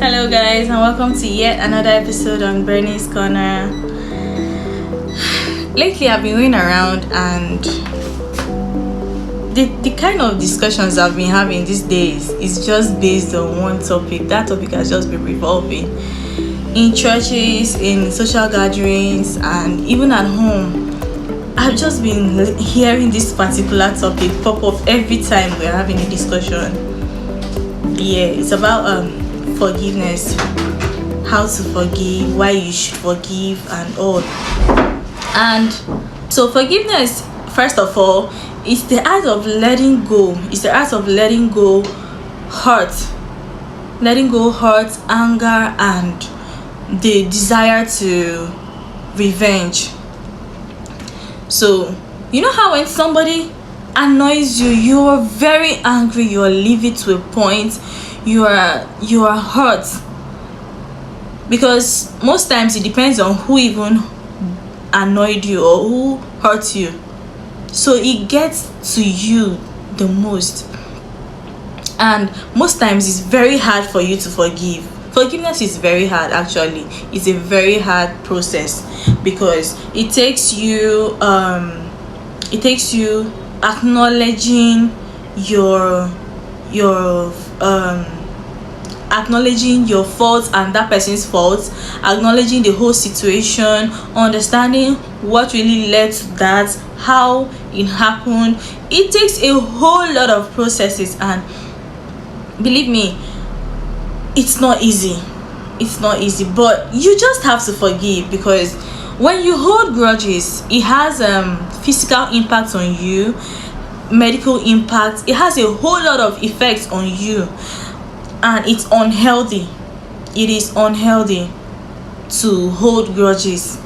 Hello, guys, and welcome to yet another episode on Bernie's Corner. Lately, I've been going around, and the kind of discussions I've been having these days is just based on one topic. That topic has just been revolving in churches, in social gatherings, and even at home. I've just been hearing this particular topic pop up every time we're having a discussion. Yeah, it's about forgiveness, how to forgive, why you should forgive, and all. And so forgiveness, first of all, is the art of letting go. It's the art of letting go hurt, anger, and the desire to revenge. So you know how when somebody annoys you, you're very angry, you're livid to a point, you are hurt, because most times it depends on who even annoyed you or who hurt you, so it gets to you the most. And most times it's very hard for you to forgive. Forgiveness is very hard. Actually, it's a very hard process, because it takes you acknowledging acknowledging your faults and that person's faults, acknowledging the whole situation, understanding what really led to that, how it happened. It takes a whole lot of processes, and believe me, it's not easy, but you just have to forgive, because when you hold grudges, it has physical impact on you, medical impact. It has a whole lot of effects on you, and it's unhealthy. It is unhealthy to hold grudges,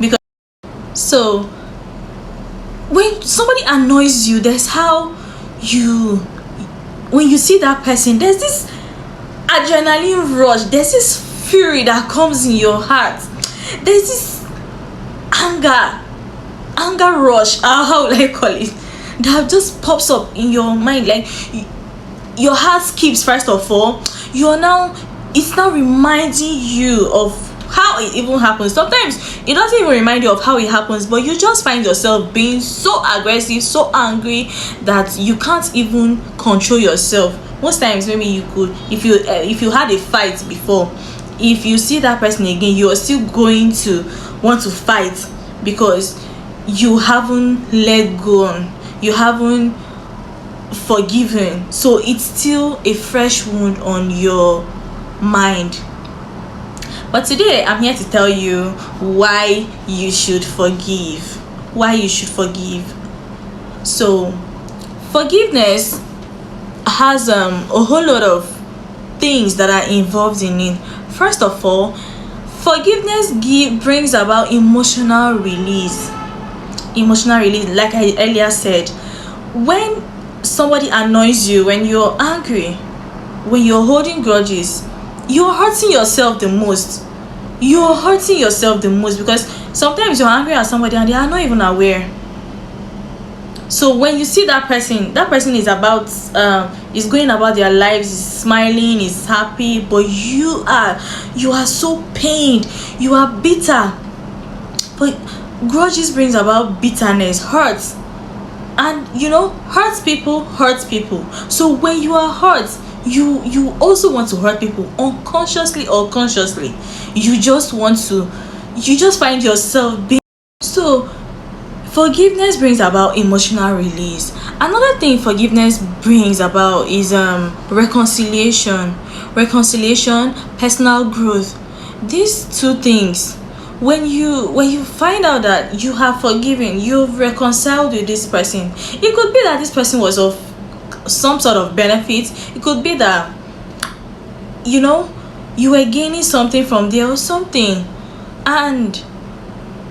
because so when somebody annoys you, there's how when you see that person, there's this adrenaline rush, there's this fury that comes in your heart, there's this anger rush, how would I call it, that just pops up in your mind. Like your heart skips. First of all, it's now reminding you of how it even happens. Sometimes it doesn't even remind you of how it happens, but you just find yourself being so aggressive, so angry, that you can't even control yourself. Most times, maybe you could, if you had a fight before, if you see that person again, you are still going to want to fight, because you haven't let go, you haven't forgiven, so it's still a fresh wound on your mind. But today I'm here to tell you why you should forgive. So forgiveness has a whole lot of things that are involved in it. First of all, forgiveness brings about emotional release. Like I earlier said, when somebody annoys you, when you're angry, when you're holding grudges, you're hurting yourself the most. Because sometimes you're angry at somebody and they are not even aware. So when you see that person is is going about their lives, is smiling, is happy, but you are so pained, you are bitter. But grudges brings about bitterness, hurt, and hurt people. So when you are hurt, you also want to hurt people, unconsciously or consciously. You just find yourself being. So forgiveness brings about emotional release. Another thing forgiveness brings about is reconciliation, personal growth. These two things, when you find out that you have forgiven, you've reconciled with this person, it could be that this person was of some sort of benefit. It could be that you were gaining something from there or something, and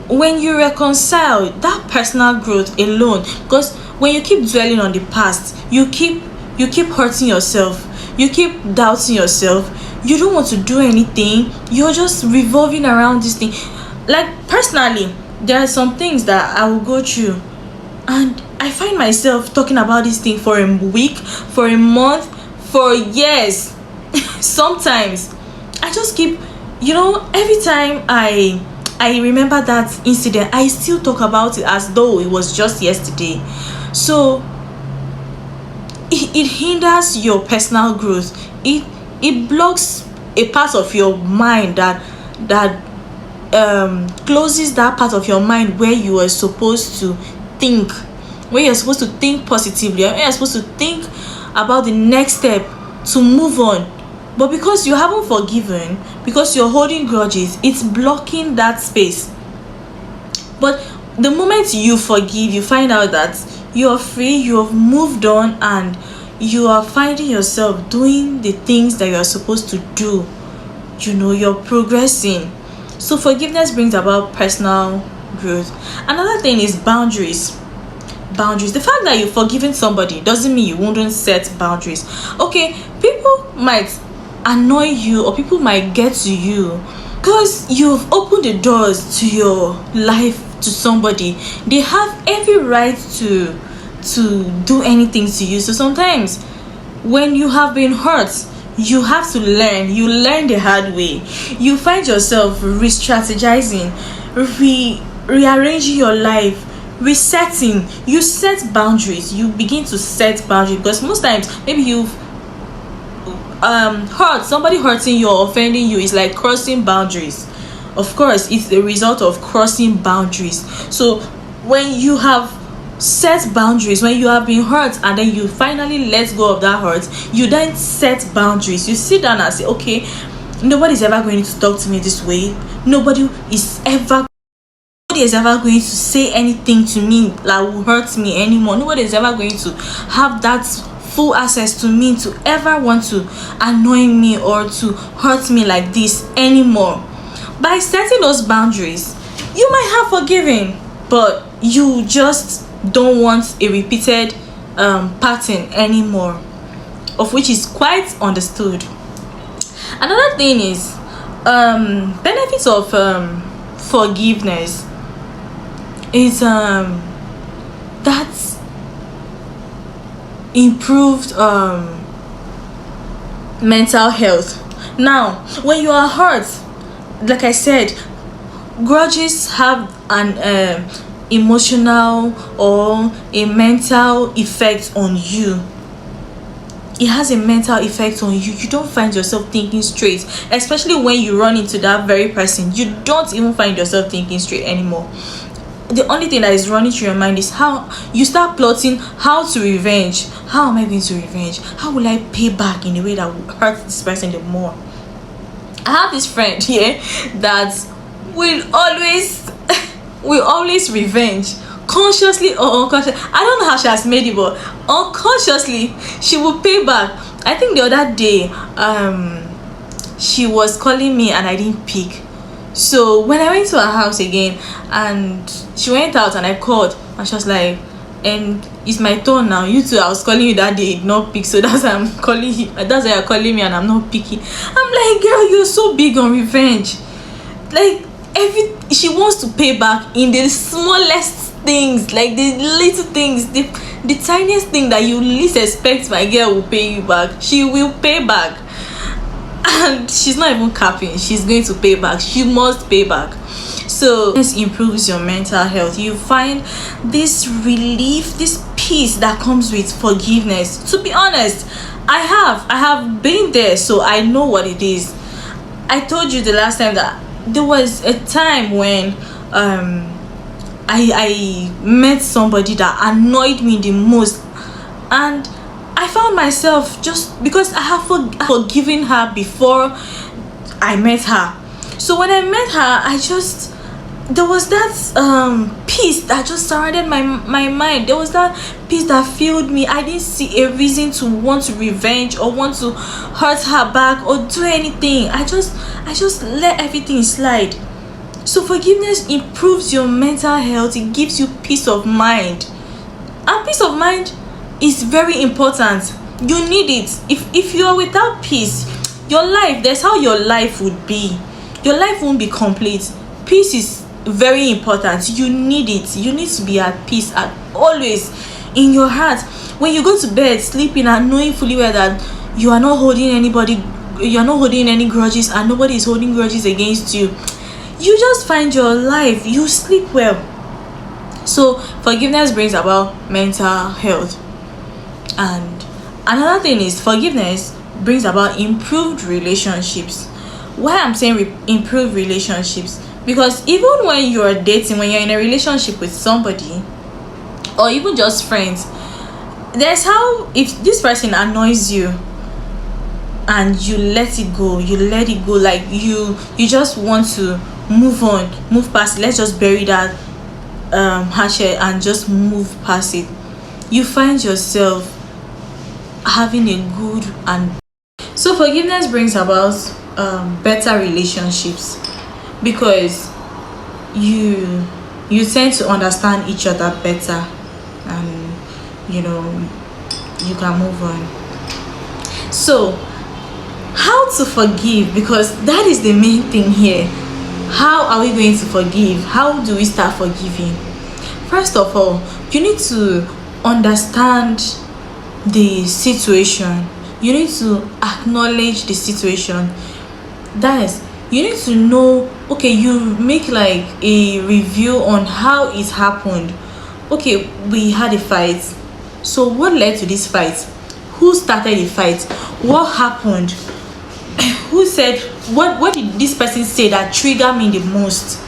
when you reconcile, that personal growth alone, because when you keep dwelling on the past, you keep hurting yourself, you keep doubting yourself, you don't want to do anything, you're just revolving around this thing. Like personally, there are some things that I will go through, and I find myself talking about this thing for a week, for a month, for years. Sometimes I just keep, every time I remember that incident, I still talk about it as though it was just yesterday. So it hinders your personal growth. It blocks a part of your mind that closes that part of your mind where you are supposed to think, where you're supposed to think positively, where you're supposed to think about the next step to move on. But because you haven't forgiven, because you're holding grudges, it's blocking that space. But the moment you forgive, you find out that you're free, you have moved on, and you are finding yourself doing the things that you're supposed to do. You're progressing. So forgiveness brings about personal growth. Another thing is boundaries. Boundaries. The fact that you've forgiven somebody doesn't mean you wouldn't set boundaries. Okay, people might annoy you, or people might get to you because you've opened the doors to your life to somebody. They have every right to do anything to you. So sometimes when you have been hurt, you have to learn. You learn the hard way. You find yourself re-strategizing, rearranging your life, resetting. You set boundaries. You begin to set boundaries, because most times maybe you've hurt somebody. Hurting you or offending you is like crossing boundaries. Of course, it's the result of crossing boundaries. So when you have set boundaries, when you have been hurt and then you finally let go of that hurt, you then set boundaries. You sit down and say, okay, nobody's ever going to talk to me this way. Nobody is ever going to say anything to me that will hurt me anymore. Nobody is ever going to have that full access to me to ever want to annoy me or to hurt me like this anymore. By setting those boundaries, you might have forgiven, but you just don't want a repeated pattern anymore, of which is quite understood. Another thing is benefits of forgiveness is that's improved mental health. Now, when you are hurt, like I said, grudges have an emotional or a mental effect on you. It has a mental effect on you. You don't find yourself thinking straight, especially when you run into that very person. You don't even find yourself thinking straight anymore. The only thing that is running through your mind is how you start plotting how to revenge. How am I going to revenge? How will I pay back in a way that will hurt this person the more? I have this friend here that will always revenge, consciously or unconsciously. I don't know how she has made it, but unconsciously she will pay back. I think the other day she was calling me and I didn't pick. So when I went to her house again and she went out and I called and she was like, and it's my turn now. You too, I was calling you that day, not pick. So that's why I'm calling you. That's why you're calling me and I'm not picking. I'm like, girl, you're so big on revenge. Like she wants to pay back in the smallest things, like the little things, the tiniest thing that you least expect. My girl will pay you back. She will pay back. And she's not even capping. She's going to pay back. She must pay back. So this improves your mental health. You find this relief, this peace that comes with forgiveness. To be honest, I have been there, so I know what it is. I told you the last time that there was a time when I met somebody that annoyed me the most, and I found myself, just because I have forgiven her before I met her. So when I met her, there was that peace that just surrounded my mind. There was that peace that filled me. I didn't see a reason to want to revenge or want to hurt her back or do anything. I just let everything slide. So forgiveness improves your mental health. It gives you peace of mind. And peace of mind is very important. You need it. If you are without peace, your life, that's how your life would be. Your life won't be complete. Peace is very important. You need it. You need to be at peace at always in your heart. When you go to bed sleeping and knowing fully well that you are not holding anybody you're not holding any grudges and nobody is holding grudges against you, you just find your life, you sleep well. So forgiveness brings about mental health. And another thing is forgiveness brings about improved relationships. Why I'm saying improved relationships, because even when you're dating, when you're in a relationship with somebody, or even just friends, there's how, if this person annoys you and you let it go, like you just want to move past it. Let's just bury that hatchet and just move past it. You find yourself having a good and so forgiveness brings about better relationships, because you tend to understand each other better, and you can move on. So how to forgive, because that is the main thing here. How are we going to forgive? How do we start forgiving? First of all, you need to understand the situation. You need to acknowledge the situation. That is, you need to know, okay, you make like a review on how it happened. Okay, we had a fight. So what led to this fight? Who started the fight? What happened? Who said, what did this person say that triggered me the most?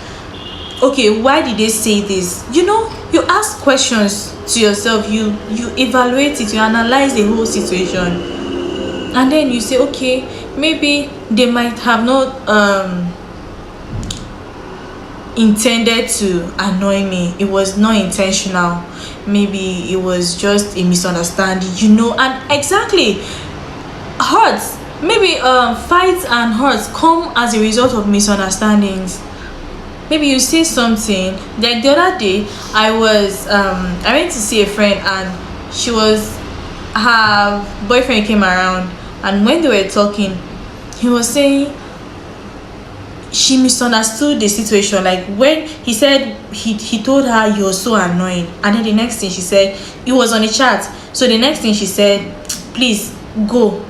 Okay, why did they say this? You ask questions to yourself, you evaluate it, you analyze the whole situation, and then you say, okay, maybe they might have not intended to annoy me. It was not intentional. Maybe it was just a misunderstanding, and exactly, hurts, maybe fights and hurts come as a result of misunderstandings. Maybe you say something, like the other day I went to see a friend, and her boyfriend came around, and when they were talking, he was saying she misunderstood the situation. Like when he said he told her, "You're so annoying," and then the next thing she said, it was on a chat, so the next thing she said, "Please go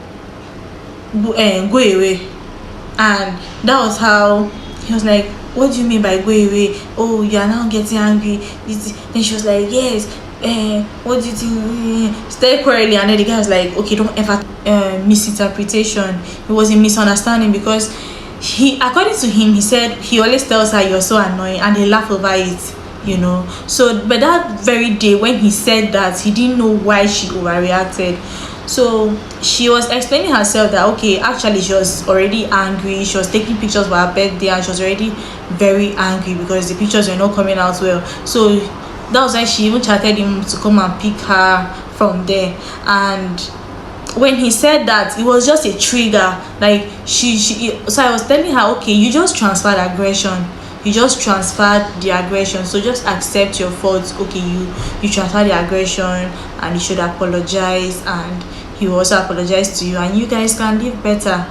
away," and that was how he was like, "What do you mean by go away? Oh, you are now getting angry." Then she was like, "Yes, what do you think?" Stay quarreling, and then the guy was like, "Okay, don't ever misinterpretation. It was a misunderstanding," because according to him, he said he always tells her, "You're so annoying," and they laugh over it. So but that very day when he said that, he didn't know why she overreacted. So she was explaining herself that, okay, actually she was already angry. She was taking pictures for her birthday, and she was already very angry because the pictures were not coming out well. So that was why she even chatted him to come and pick her from there. And when he said that, it was just a trigger. Like so I was telling her, okay, you just transferred aggression. You just transferred the aggression, so just accept your faults. Okay, you transferred the aggression, and you should apologize, and he will also apologize to you, and you guys can live better.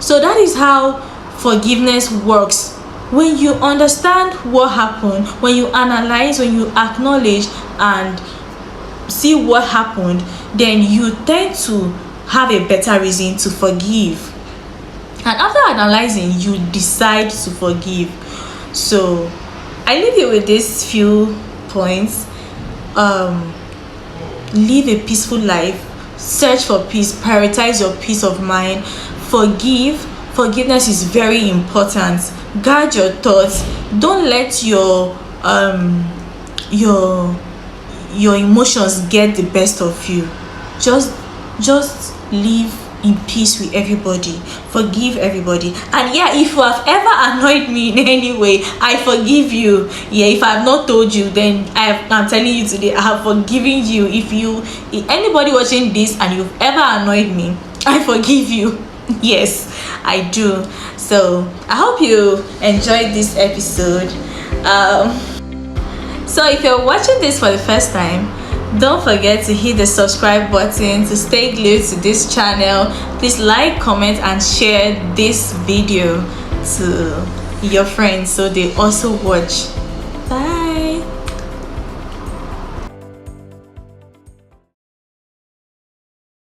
So that is how forgiveness works. When you understand what happened, when you analyze, when you acknowledge and see what happened, then you tend to have a better reason to forgive. And after analyzing, you decide to forgive. So I leave you with these few points. Live a peaceful life, search for peace, prioritize your peace of mind, forgiveness is very important. Guard your thoughts. Don't let your emotions get the best of you. Just live in peace with everybody, forgive everybody. And yeah, if you have ever annoyed me in any way, I forgive you. Yeah, if I have not told you, then I'm telling you today, I have forgiven you. If anybody watching this and you've ever annoyed me, I forgive you. Yes, I do. So I hope you enjoyed this episode. So if you're watching this for the first time, don't forget to hit the subscribe button to stay glued to this channel. Please like, comment, and share this video to your friends so they also watch.